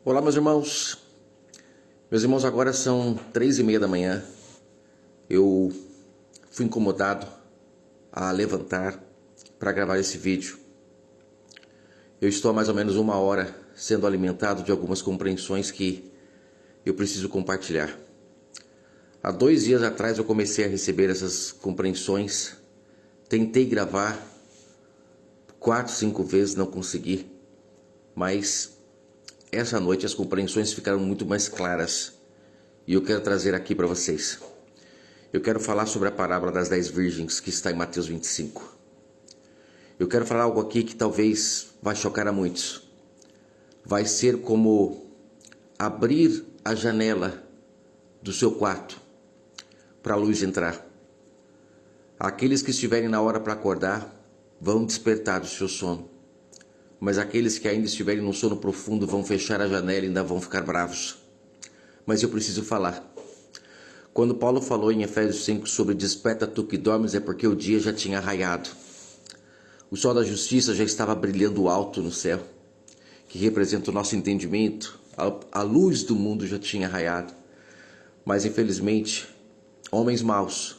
Olá, meus irmãos. Meus irmãos, agora são 3:30 da manhã. Eu fui incomodado a levantar para gravar esse vídeo. Eu estou há mais ou menos 1 hora sendo alimentado de algumas compreensões que eu preciso compartilhar. Há 2 dias atrás eu comecei a receber essas compreensões. Tentei gravar 4, 5 vezes, não consegui. Mas essa noite as compreensões ficaram muito mais claras e eu quero trazer aqui para vocês. Eu quero falar sobre a parábola das 10 virgens que está em Mateus 25. Eu quero falar algo aqui que talvez vai chocar a muitos. Vai ser como abrir a janela do seu quarto para a luz entrar. Aqueles que estiverem na hora para acordar vão despertar do seu sono. Mas aqueles que ainda estiverem no sono profundo vão fechar a janela e ainda vão ficar bravos. Mas eu preciso falar. Quando Paulo falou em Efésios 5 sobre desperta tu que dormes, é porque o dia já tinha raiado. O sol da justiça já estava brilhando alto no céu, que representa o nosso entendimento. A luz do mundo já tinha raiado. Mas infelizmente, homens maus,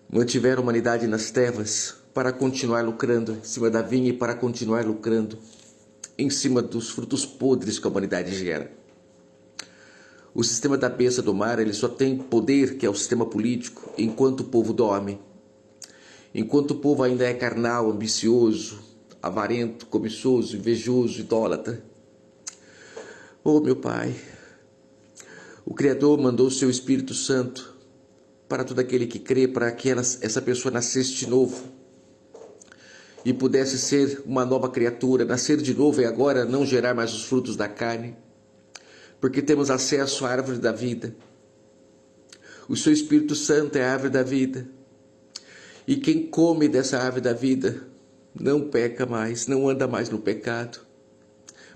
mantiveram a humanidade nas trevas para continuar lucrando em cima da vinha e para continuar lucrando em cima dos frutos podres que a humanidade gera. O sistema da besta do mar, ele só tem poder, que é o sistema político, enquanto o povo dorme. Enquanto o povo ainda é carnal, ambicioso, avarento, cobiçoso, invejoso, idólatra. Oh, meu Pai, o Criador mandou o seu Espírito Santo para todo aquele que crê, para que essa pessoa nascesse de novo e pudesse ser uma nova criatura. Nascer de novo é agora não gerar mais os frutos da carne, porque temos acesso à árvore da vida. O seu Espírito Santo é a árvore da vida. E quem come dessa árvore da vida não peca mais, não anda mais no pecado.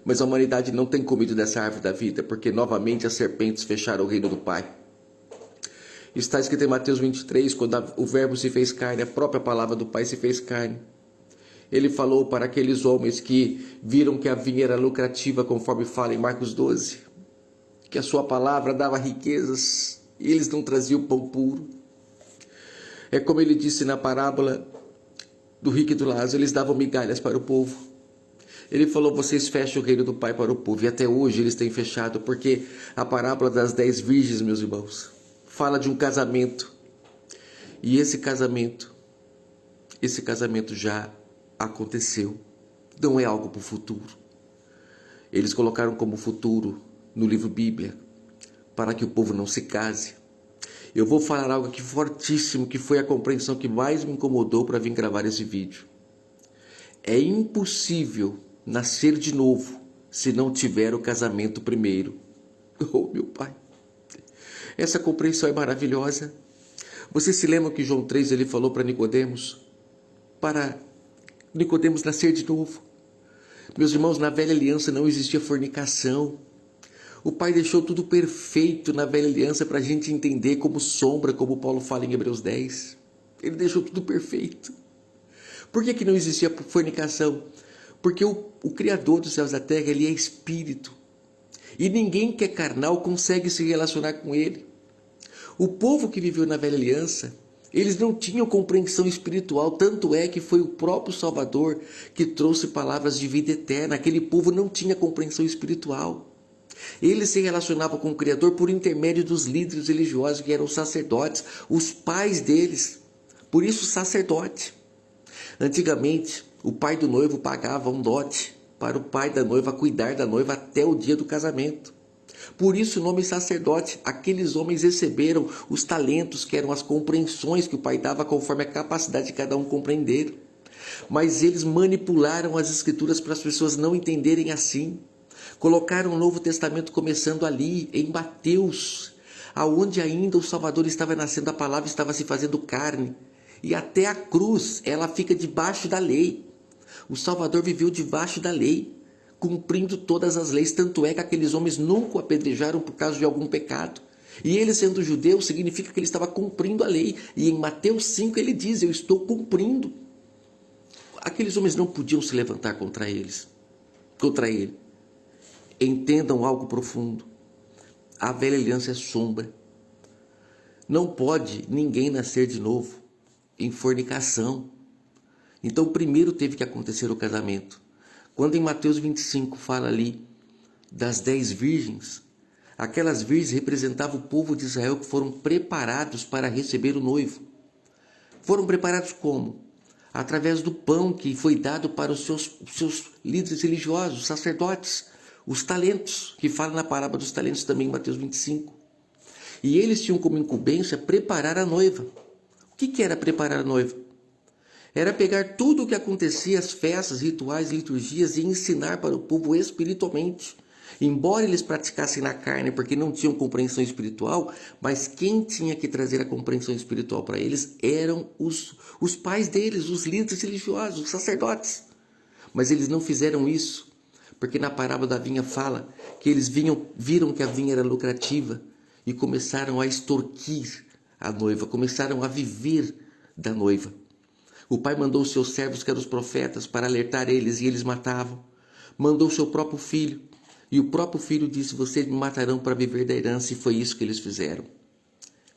Mas a humanidade não tem comido dessa árvore da vida, porque novamente as serpentes fecharam o reino do Pai. Está escrito em Mateus 23, quando o verbo se fez carne, a própria palavra do Pai se fez carne. Ele falou para aqueles homens que viram que a vinha era lucrativa, conforme fala em Marcos 12, que a sua palavra dava riquezas e eles não traziam pão puro. É como ele disse na parábola do rico e do Lázaro, eles davam migalhas para o povo. Ele falou, vocês fecham o reino do Pai para o povo, e até hoje eles têm fechado, porque a parábola das 10 virgens, meus irmãos, fala de um casamento, e esse casamento já aconteceu, não é algo para o futuro. Eles colocaram como futuro no livro Bíblia, para que o povo não se case. Eu vou falar algo aqui fortíssimo, que foi a compreensão que mais me incomodou para vir gravar esse vídeo. É impossível nascer de novo se não tiver o casamento primeiro. Oh, meu Pai, essa compreensão é maravilhosa. Você se lembra que João 3 ele falou para Nicodemos nascer de novo? Meus irmãos, na velha aliança não existia fornicação. O Pai deixou tudo perfeito na velha aliança para a gente entender como sombra, como Paulo fala em Hebreus 10. Ele deixou tudo perfeito. Por que não existia fornicação? Porque o Criador dos céus e da terra, ele é espírito. E ninguém que é carnal consegue se relacionar com ele. O povo que viveu na velha aliança, eles não tinham compreensão espiritual, tanto é que foi o próprio Salvador que trouxe palavras de vida eterna. Aquele povo não tinha compreensão espiritual. Eles se relacionavam com o Criador por intermédio dos líderes religiosos, que eram os sacerdotes, os pais deles. Por isso, sacerdote. Antigamente, o pai do noivo pagava um dote para o pai da noiva cuidar da noiva até o dia do casamento. Por isso o nome sacerdote. Aqueles homens receberam os talentos, que eram as compreensões que o pai dava conforme a capacidade de cada um compreender. Mas eles manipularam as escrituras para as pessoas não entenderem assim. Colocaram o Novo Testamento começando ali, em Mateus, aonde ainda o Salvador estava nascendo, a palavra estava se fazendo carne. E até a cruz, ela fica debaixo da lei. O Salvador viveu debaixo da lei, cumprindo todas as leis. Tanto é que aqueles homens nunca o apedrejaram por causa de algum pecado. E ele, sendo judeu, significa que ele estava cumprindo a lei. E em Mateus 5 ele diz, eu estou cumprindo. Aqueles homens não podiam se levantar contra eles. contra ele. Entendam algo profundo. A velha aliança é sombra. Não pode ninguém nascer de novo em fornicação. Então primeiro teve que acontecer o casamento. Quando em Mateus 25 fala ali das 10 virgens, aquelas virgens representavam o povo de Israel que foram preparados para receber o noivo. Foram preparados como? Através do pão que foi dado para os seus líderes religiosos, os sacerdotes, os talentos, que fala na parábola dos talentos também em Mateus 25. E eles tinham como incumbência preparar a noiva. O que era preparar a noiva? Era pegar tudo o que acontecia, as festas, rituais, liturgias, e ensinar para o povo espiritualmente. Embora eles praticassem na carne porque não tinham compreensão espiritual, mas quem tinha que trazer a compreensão espiritual para eles eram os pais deles, os líderes religiosos, os sacerdotes. Mas eles não fizeram isso, porque na parábola da vinha fala que eles viram que a vinha era lucrativa e começaram a extorquir a noiva, começaram a viver da noiva. O pai mandou os seus servos, que eram os profetas, para alertar eles, e eles matavam. Mandou o seu próprio filho, e o próprio filho disse: vocês me matarão para viver da herança, e foi isso que eles fizeram.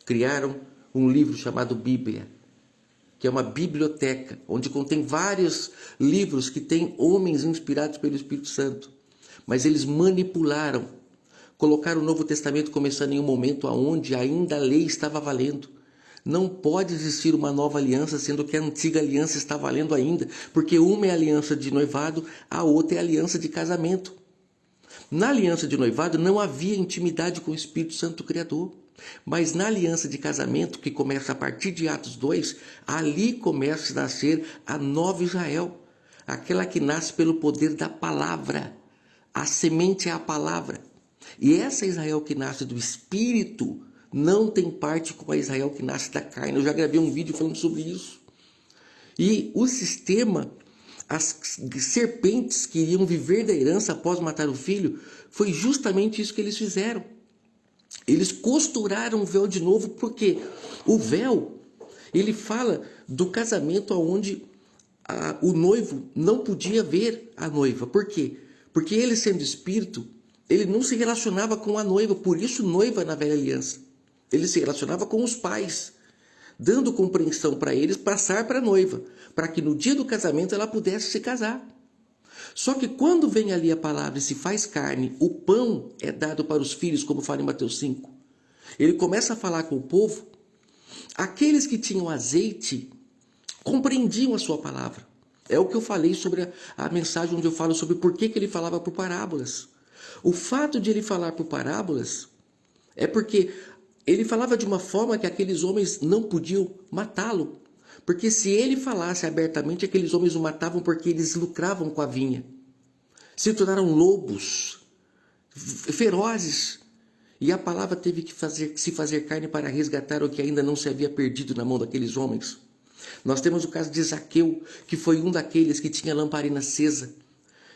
Criaram um livro chamado Bíblia, que é uma biblioteca, onde contém vários livros que têm homens inspirados pelo Espírito Santo. Mas eles manipularam, colocaram o Novo Testamento começando em um momento onde ainda a lei estava valendo. Não pode existir uma nova aliança, sendo que a antiga aliança está valendo ainda, porque uma é a aliança de noivado, a outra é a aliança de casamento. Na aliança de noivado não havia intimidade com o Espírito Santo Criador, mas na aliança de casamento, que começa a partir de Atos 2, ali começa a nascer a nova Israel, aquela que nasce pelo poder da palavra. A semente é a palavra. E essa Israel que nasce do Espírito não tem parte com a Israel que nasce da carne. Eu já gravei um vídeo falando sobre isso. E o sistema, as serpentes que iriam viver da herança após matar o filho, foi justamente isso que eles fizeram. Eles costuraram o véu de novo, porque o véu, ele fala do casamento onde o noivo não podia ver a noiva. Por quê? Porque ele, sendo espírito, ele não se relacionava com a noiva, por isso noiva na velha aliança. Ele se relacionava com os pais, dando compreensão para eles passar para a noiva, para que no dia do casamento ela pudesse se casar. Só que quando vem ali a palavra e se faz carne, o pão é dado para os filhos, como fala em Mateus 5. Ele começa a falar com o povo. Aqueles que tinham azeite compreendiam a sua palavra. É o que eu falei sobre a mensagem onde eu falo sobre por que ele falava por parábolas. O fato de ele falar por parábolas é porque ele falava de uma forma que aqueles homens não podiam matá-lo. Porque se ele falasse abertamente, aqueles homens o matavam porque eles lucravam com a vinha. Se tornaram lobos, ferozes. E a palavra teve que se fazer carne para resgatar o que ainda não se havia perdido na mão daqueles homens. Nós temos o caso de Zaqueu, que foi um daqueles que tinha lamparina acesa,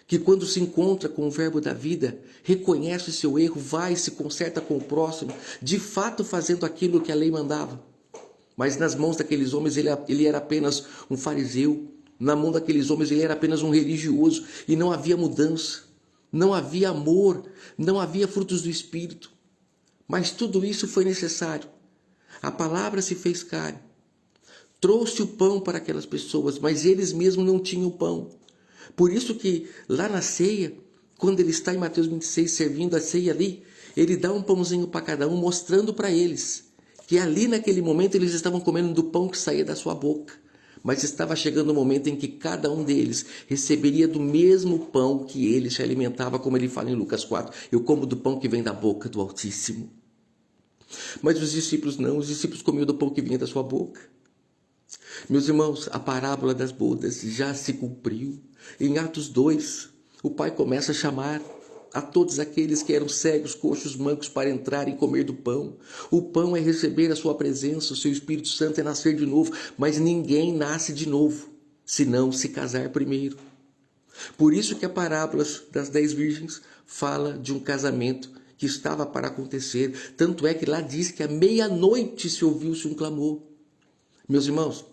que quando se encontra com o verbo da vida, reconhece seu erro, vai e se conserta com o próximo, de fato fazendo aquilo que a lei mandava. Mas nas mãos daqueles homens ele era apenas um fariseu, na mão daqueles homens ele era apenas um religioso, e não havia mudança, não havia amor, não havia frutos do Espírito. Mas tudo isso foi necessário. A palavra se fez carne, trouxe o pão para aquelas pessoas, mas eles mesmos não tinham pão. Por isso que lá na ceia, quando ele está em Mateus 26 servindo a ceia ali, ele dá um pãozinho para cada um, mostrando para eles que ali naquele momento eles estavam comendo do pão que saía da sua boca. Mas estava chegando o momento em que cada um deles receberia do mesmo pão que ele se alimentava, como ele fala em Lucas 4. Eu como do pão que vem da boca do Altíssimo. Mas os discípulos não, os discípulos comiam do pão que vinha da sua boca. Meus irmãos, a parábola das bodas já se cumpriu. Em Atos 2, o Pai começa a chamar a todos aqueles que eram cegos, coxos, mancos para entrar e comer do pão. O pão é receber a sua presença, o seu Espírito Santo é nascer de novo, mas ninguém nasce de novo, se não se casar primeiro. Por isso que a parábola das 10 virgens fala de um casamento que estava para acontecer. Tanto é que lá diz que à meia-noite se ouviu-se um clamor. Meus irmãos,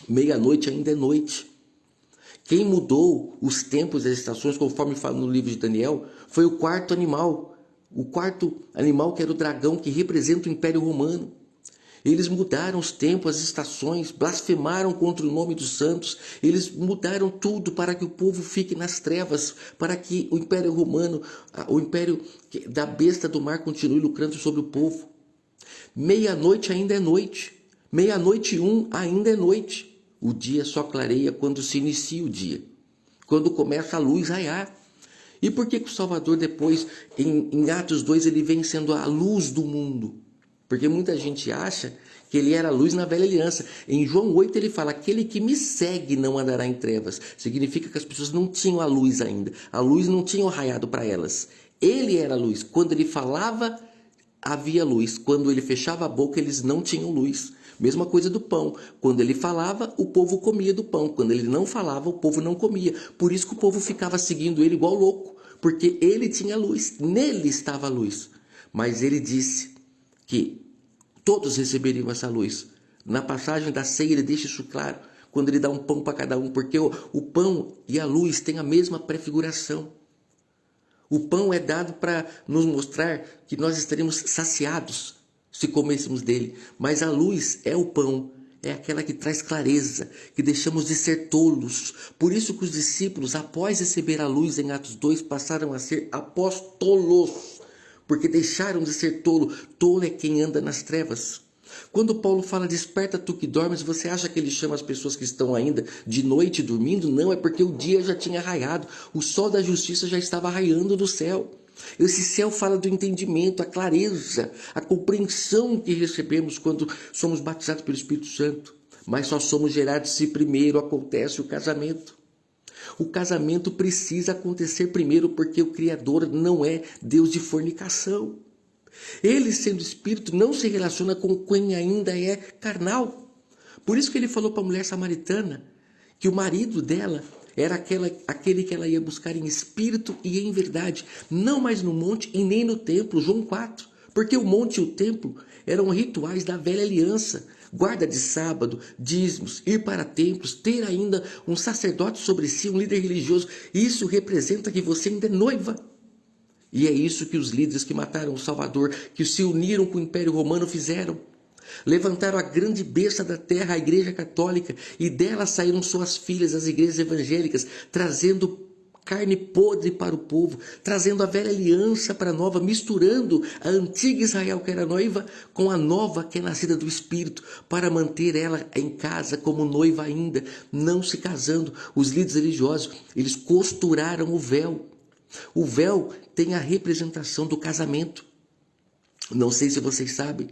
meia-noite ainda é noite. Quem mudou os tempos e as estações, conforme fala no livro de Daniel, foi o quarto animal. O quarto animal, que era o dragão, que representa o Império Romano. Eles mudaram os tempos, as estações, blasfemaram contra o nome dos santos. Eles mudaram tudo para que o povo fique nas trevas, para que o Império Romano, o Império da besta do mar continue lucrando sobre o povo. Meia-noite ainda é noite. Meia-noite e um ainda é noite. O dia só clareia quando se inicia o dia, quando começa a luz raiar. E por que o Salvador depois, em Atos 2, ele vem sendo a luz do mundo? Porque muita gente acha que ele era a luz na velha aliança. Em João 8 ele fala, aquele que me segue não andará em trevas. Significa que as pessoas não tinham a luz ainda. A luz não tinha raiado para elas. Ele era a luz. Quando ele falava, havia luz. Quando ele fechava a boca, eles não tinham luz. Mesma coisa do pão. Quando ele falava, o povo comia do pão. Quando ele não falava, o povo não comia. Por isso que o povo ficava seguindo ele igual louco. Porque ele tinha luz. Nele estava a luz. Mas ele disse que todos receberiam essa luz. Na passagem da ceia ele deixa isso claro. Quando ele dá um pão para cada um. Porque o pão e a luz têm a mesma prefiguração. O pão é dado para nos mostrar que nós estaremos saciados se comêssemos dele. Mas a luz é o pão, é aquela que traz clareza, que deixamos de ser tolos. Por isso que os discípulos, após receber a luz em Atos 2, passaram a ser apóstolos, porque deixaram de ser tolo. Tolo é quem anda nas trevas. Quando Paulo fala, desperta tu que dormes, você acha que ele chama as pessoas que estão ainda de noite dormindo? Não, é porque o dia já tinha raiado, o sol da justiça já estava raiando do céu. Esse céu fala do entendimento, a clareza, a compreensão que recebemos quando somos batizados pelo Espírito Santo. Mas só somos gerados se primeiro acontece o casamento. O casamento precisa acontecer primeiro porque o Criador não é Deus de fornicação. Ele, sendo Espírito, não se relaciona com quem ainda é carnal. Por isso que ele falou para a mulher samaritana que o marido dela era aquele que ela ia buscar em espírito e em verdade, não mais no monte e nem no templo, João 4. Porque o monte e o templo eram rituais da velha aliança, guarda de sábado, dízimos, ir para templos, ter ainda um sacerdote sobre si, um líder religioso. Isso representa que você ainda é noiva. E é isso que os líderes que mataram o Salvador, que se uniram com o Império Romano fizeram. Levantaram a grande besta da terra, a Igreja Católica, e dela saíram suas filhas, as igrejas evangélicas, trazendo carne podre para o povo, trazendo a velha aliança para a nova, misturando a antiga Israel, que era noiva, com a nova, que é nascida do Espírito, para manter ela em casa como noiva ainda, não se casando. Os líderes religiosos, eles costuraram o véu. O véu tem a representação do casamento. Não sei se vocês sabem,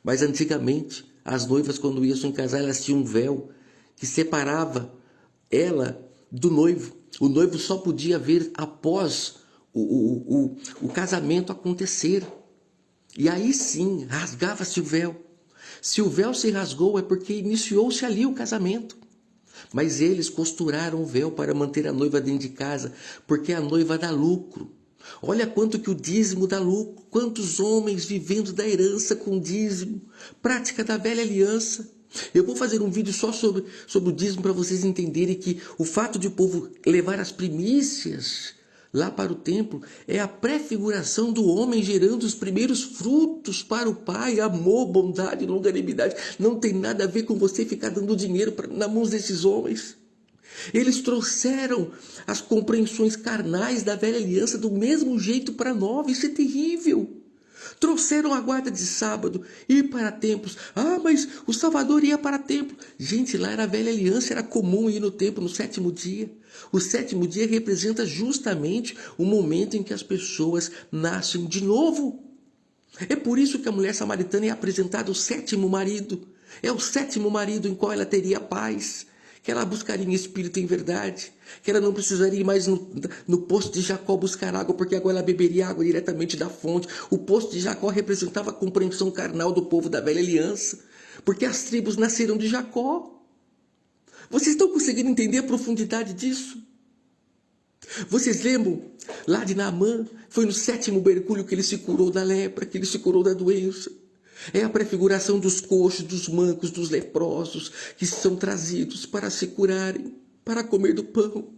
mas antigamente as noivas, quando iam se casar, elas tinham um véu que separava ela do noivo. O noivo só podia ver após o casamento acontecer. E aí sim, rasgava-se o véu. Se o véu se rasgou é porque iniciou-se ali o casamento. Mas eles costuraram o véu para manter a noiva dentro de casa, porque a noiva dá lucro. Olha quanto que o dízimo dá lucro, quantos homens vivendo da herança com dízimo, prática da velha aliança. Eu vou fazer um vídeo só sobre o dízimo para vocês entenderem que o fato de o povo levar as primícias lá para o templo é a prefiguração do homem gerando os primeiros frutos para o Pai, amor, bondade, longanimidade. Não tem nada a ver com você ficar dando dinheiro nas mãos desses homens. Eles trouxeram as compreensões carnais da velha aliança do mesmo jeito para a nova. Isso é terrível. Trouxeram a guarda de sábado, ir para templos. Ah, mas o Salvador ia para templo. Gente, lá era a velha aliança, era comum ir no templo no 7º dia. O 7º dia representa justamente o momento em que as pessoas nascem de novo. É por isso que a mulher samaritana é apresentada o 7º marido. É o 7º marido em qual ela teria paz, que ela buscaria em espírito e em verdade, que ela não precisaria ir mais no poço de Jacó buscar água, porque agora ela beberia água diretamente da fonte. O poço de Jacó representava a compreensão carnal do povo da velha aliança, porque as tribos nasceram de Jacó. Vocês estão conseguindo entender a profundidade disso? Vocês lembram lá de Naamã? Foi no 7º mergulho que ele se curou da lepra, que ele se curou da doença. É a prefiguração dos coxos, dos mancos, dos leprosos, que são trazidos para se curarem. para comer do pão.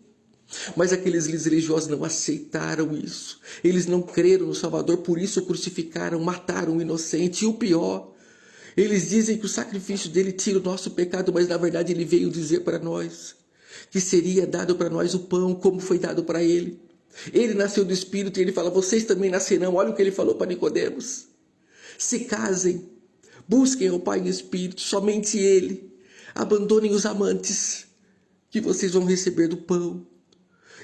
Mas aqueles líderes religiosos não aceitaram isso. Eles não creram no Salvador, por isso o crucificaram, mataram o inocente. E o pior, eles dizem que o sacrifício dele tira o nosso pecado, mas na verdade ele veio dizer para nós que seria dado para nós o pão, como foi dado para ele. Ele nasceu do Espírito e ele fala, vocês também nascerão. Olha o que ele falou para Nicodemos. Se casem, busquem ao Pai em Espírito, somente ele. Abandonem os amantes, que vocês vão receber do pão.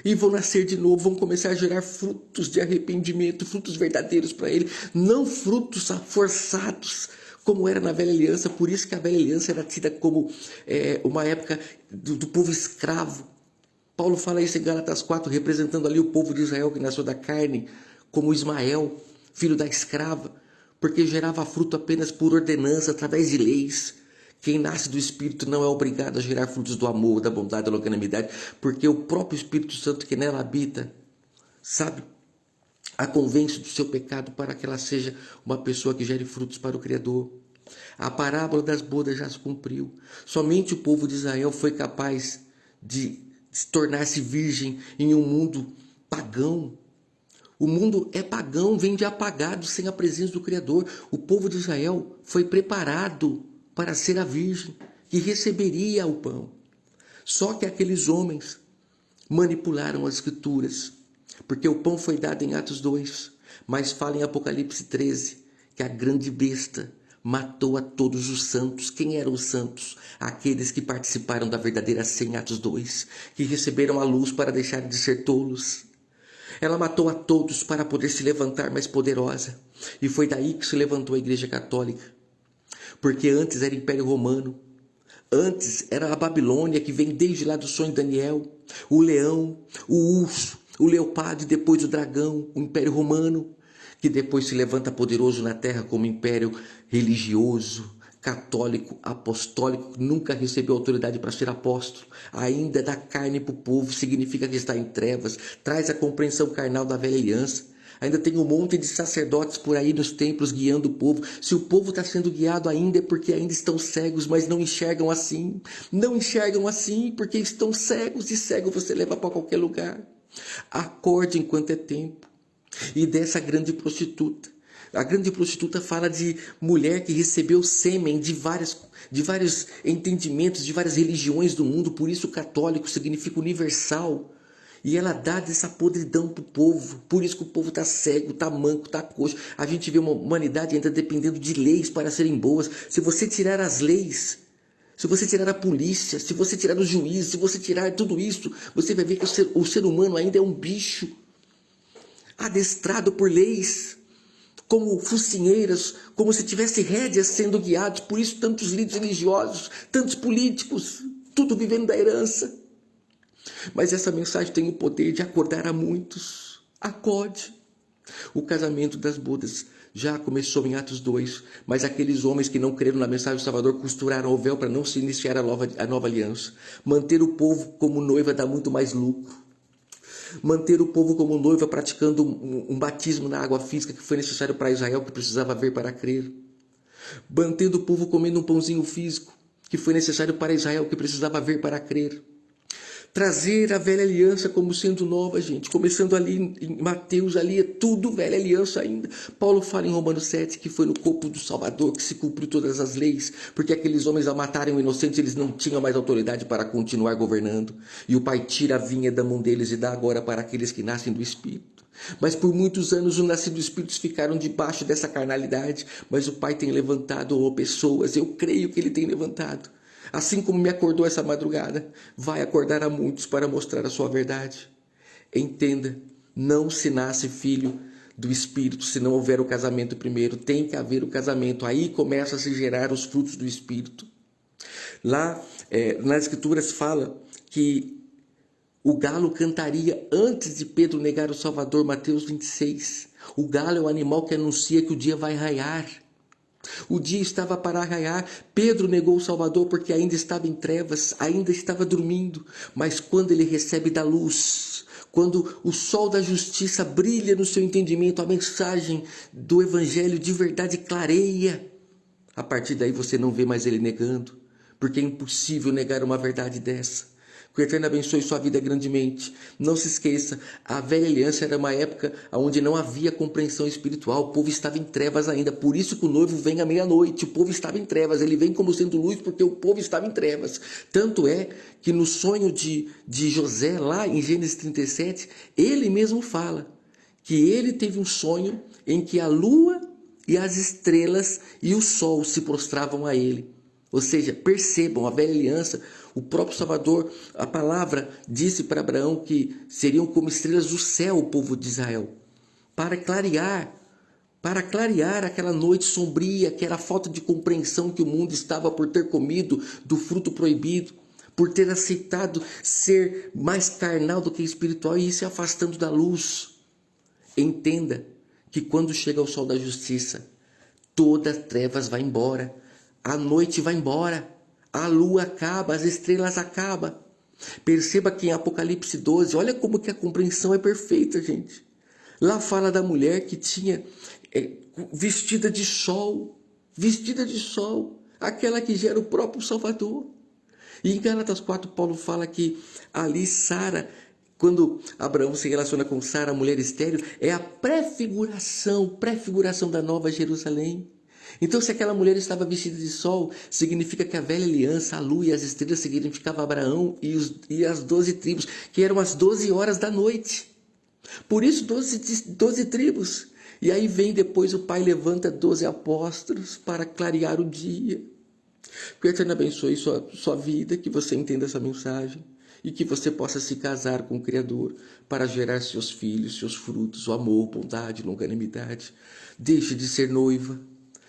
E vão nascer de novo, vão começar a gerar frutos de arrependimento, frutos verdadeiros para ele, não frutos forçados, como era na velha aliança. Por isso que a velha aliança era tida como uma época do povo escravo. Paulo fala isso em Gálatas 4, representando ali o povo de Israel que nasceu da carne, como Ismael, filho da escrava, porque gerava fruto apenas por ordenança, através de leis. Quem nasce do Espírito não é obrigado a gerar frutos do amor, da bondade, da longanimidade, porque o próprio Espírito Santo que nela habita, sabe, a convence do seu pecado para que ela seja uma pessoa que gere frutos para o Criador. A parábola das bodas já se cumpriu. Somente o povo de Israel foi capaz de tornar-se virgem em um mundo pagão. O mundo é pagão, vem de apagado, sem a presença do Criador. O povo de Israel foi preparado para ser a virgem que receberia o pão. Só que aqueles homens manipularam as escrituras, porque o pão foi dado em Atos 2, mas fala em Apocalipse 13, que a grande besta matou a todos os santos. Quem eram os santos? Aqueles que participaram da verdadeira ceia em Atos 2, que receberam a luz para deixar de ser tolos. Ela matou a todos para poder se levantar mais poderosa, e foi daí que se levantou a Igreja Católica. Porque antes era Império Romano, antes era a Babilônia, que vem desde lá do sonho de Daniel, o leão, o urso, o leopardo e depois o dragão, o Império Romano, que depois se levanta poderoso na terra como império religioso, católico, apostólico, nunca recebeu autoridade para ser apóstolo, ainda dá carne para o povo, significa que está em trevas, traz a compreensão carnal da velha aliança. Ainda tem um monte de sacerdotes por aí nos templos guiando o povo. Se o povo está sendo guiado ainda é porque ainda estão cegos, mas não enxergam assim. Não enxergam assim porque estão cegos, e cego você leva para qualquer lugar. Acorde enquanto é tempo. E dessa grande prostituta. A grande prostituta fala de mulher que recebeu sêmen de vários entendimentos, de várias religiões do mundo. Por isso católico significa universal. E ela dá dessa podridão para o povo. Por isso que o povo está cego, está manco, está coxo. A gente vê uma humanidade ainda dependendo de leis para serem boas. Se você tirar as leis, se você tirar a polícia, se você tirar os juízes, se você tirar tudo isso, você vai ver que o ser humano ainda é um bicho adestrado por leis, como focinheiras, como se tivesse rédeas sendo guiados. Por isso tantos líderes religiosos, tantos políticos, tudo vivendo da herança. Mas essa mensagem tem o poder de acordar a muitos. Acorde. O casamento das bodas já começou em Atos 2, mas aqueles homens que não creram na mensagem do Salvador costuraram o véu para não se iniciar a nova aliança. Manter o povo como noiva dá muito mais lucro. Manter o povo como noiva praticando um batismo na água física que foi necessário para Israel, que precisava ver para crer. Mantendo o povo comendo um pãozinho físico que foi necessário para Israel, que precisava ver para crer. Trazer a velha aliança como sendo nova, gente. Começando ali em Mateus, ali é tudo velha aliança ainda. Paulo fala em Romanos 7 que foi no corpo do Salvador que se cumpriu todas as leis, porque aqueles homens ao matarem o inocente, eles não tinham mais autoridade para continuar governando. E o Pai tira a vinha da mão deles e dá agora para aqueles que nascem do Espírito. Mas por muitos anos os nascidos do Espírito ficaram debaixo dessa carnalidade, mas o Pai tem levantado pessoas, eu creio que Ele tem levantado. Assim como me acordou essa madrugada, vai acordar a muitos para mostrar a sua verdade. Entenda, não se nasce filho do Espírito se não houver o casamento primeiro. Tem que haver o casamento, aí começa a se gerar os frutos do Espírito. Lá nas Escrituras fala que o galo cantaria antes de Pedro negar o Salvador, Mateus 26. O galo é o animal que anuncia que o dia vai raiar. O dia estava para raiar. Pedro negou o Salvador porque ainda estava em trevas, ainda estava dormindo. Mas quando ele recebe da luz, quando o sol da justiça brilha no seu entendimento, a mensagem do Evangelho de verdade clareia. A partir daí você não vê mais ele negando, porque é impossível negar uma verdade dessa. Que o Eterno abençoe sua vida grandemente. Não se esqueça, a velha aliança era uma época onde não havia compreensão espiritual. O povo estava em trevas ainda. Por isso que o noivo vem à meia-noite. O povo estava em trevas. Ele vem como sendo luz porque o povo estava em trevas. Tanto é que no sonho de José, lá em Gênesis 37, ele mesmo fala que ele teve um sonho em que a lua e as estrelas e o sol se prostravam a ele. Ou seja, percebam, a velha aliança, o próprio Salvador, a palavra disse para Abraão que seriam como estrelas do céu o povo de Israel, para clarear aquela noite sombria, que era a falta de compreensão que o mundo estava por ter comido do fruto proibido, por ter aceitado ser mais carnal do que espiritual e ir se afastando da luz. Entenda que quando chega o sol da justiça, todas as trevas vai embora. A noite vai embora, a lua acaba, as estrelas acabam. Perceba que em Apocalipse 12, olha como que a compreensão é perfeita, gente. Lá fala da mulher que tinha vestida de sol, aquela que gera o próprio Salvador. E em Gálatas 4, Paulo fala que ali Sara, quando Abraão se relaciona com Sara, a mulher estéril, é a prefiguração da nova Jerusalém. Então, se aquela mulher estava vestida de sol, significa que a velha aliança, a lua e as estrelas significavam Abraão e as 12 tribos, que eram as 12 horas da noite. Por isso, 12 tribos. E aí vem depois o Pai levanta 12 apóstolos para clarear o dia. Que o Eterno abençoe sua vida, que você entenda essa mensagem e que você possa se casar com o Criador para gerar seus filhos, seus frutos, o amor, bondade, longanimidade. Deixe de ser noiva.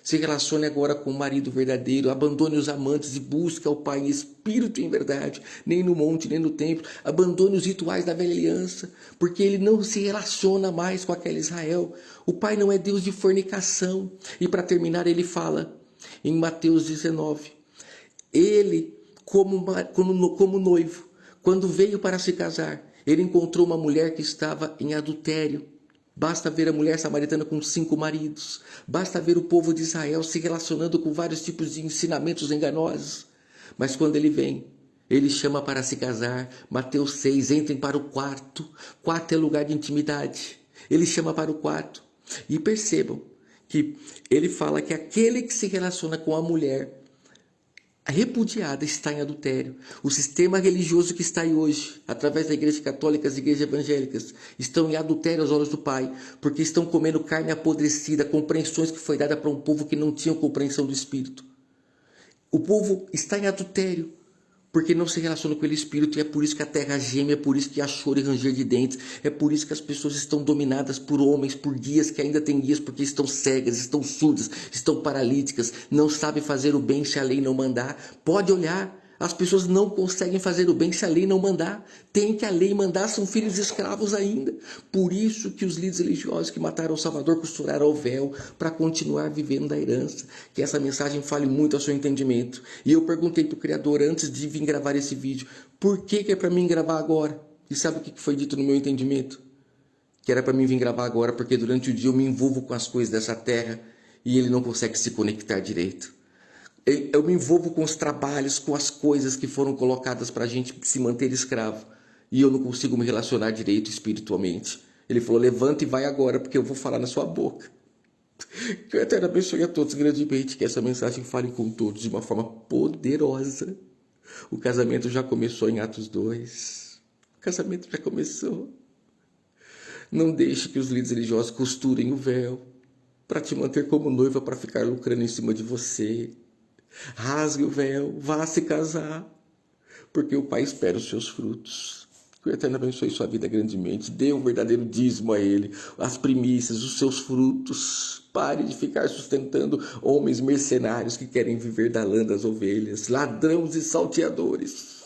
Se relacione agora com o marido verdadeiro, abandone os amantes e busque ao Pai em espírito e em verdade, nem no monte, nem no templo. Abandone os rituais da velha aliança, porque ele não se relaciona mais com aquele Israel. O Pai não é Deus de fornicação. E para terminar, ele fala em Mateus 19, ele, como noivo, quando veio para se casar, ele encontrou uma mulher que estava em adultério. Basta ver a mulher samaritana com 5 maridos. Basta ver o povo de Israel se relacionando com vários tipos de ensinamentos enganosos. Mas quando ele vem, ele chama para se casar. Mateus 6, entrem para o quarto. Quarto é lugar de intimidade. Ele chama para o quarto. E percebam que ele fala que aquele que se relaciona com a mulher repudiada está em adultério. O sistema religioso que está aí hoje, através da igreja católica e das igrejas evangélicas, estão em adultério aos olhos do Pai, porque estão comendo carne apodrecida, compreensões que foi dada para um povo que não tinha compreensão do Espírito. O povo está em adultério, porque não se relaciona com o Espírito, e é por isso que a terra geme, é por isso que há choro e ranger de dentes, é por isso que as pessoas estão dominadas por homens, por guias que ainda têm guias, porque estão cegas, estão surdas, estão paralíticas, não sabem fazer o bem se a lei não mandar. Pode olhar, as pessoas não conseguem fazer o bem se a lei não mandar. Tem que a lei mandar, são filhos escravos ainda. Por isso que os líderes religiosos que mataram o Salvador costuraram o véu para continuar vivendo da herança. Que essa mensagem fale muito ao seu entendimento. E eu perguntei para o Criador antes de vir gravar esse vídeo, por que é para mim gravar agora? E sabe o que foi dito no meu entendimento? Que era para mim vir gravar agora porque durante o dia eu me envolvo com as coisas dessa terra e ele não consegue se conectar direito. Eu me envolvo com os trabalhos, com as coisas que foram colocadas para a gente se manter escravo. E eu não consigo me relacionar direito espiritualmente. Ele falou, levanta e vai agora, porque eu vou falar na sua boca. Que o Eterno abençoe a todos grandemente, que essa mensagem fale com todos de uma forma poderosa. O casamento já começou em Atos 2. O casamento já começou. Não deixe que os líderes religiosos costurem o véu para te manter como noiva, para ficar lucrando em cima de você. Rasgue o véu, vá se casar, porque o Pai espera os seus frutos. Que o Eterno abençoe sua vida grandemente. Dê um verdadeiro dízimo a Ele, as primícias, os seus frutos. Pare de ficar sustentando homens mercenários que querem viver da lã das ovelhas, ladrões e salteadores.